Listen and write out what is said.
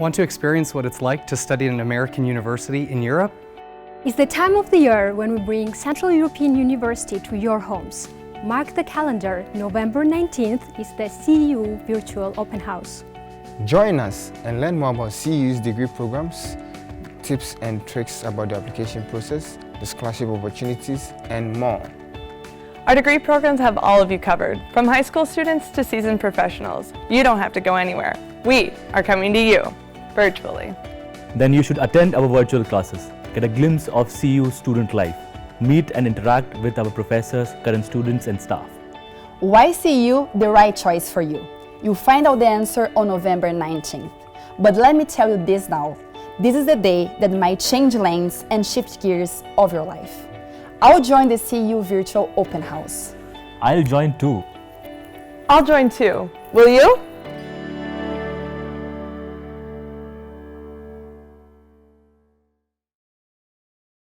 Want to experience what it's like to study at an American university in Europe? It's the time of the year when we bring Central European University to your homes. Mark the calendar, November 19th is the CEU Virtual Open House. Join us and learn more about CEU's degree programs, tips and tricks about the application process, the scholarship opportunities, and more. Our degree programs have all of you covered, from high school students to seasoned professionals. You don't have to go anywhere. We are coming to you, virtually. Then you should attend our virtual classes, get a glimpse of CEU student life, meet and interact with our professors, current students and staff. Why CEU the right choice for you? You'll find out the answer on November 19th. But let me tell you this now. This is the day that might change lanes and shift gears of your life. I'll join the CEU Virtual Open House. I'll join too. I'll join too. Will you?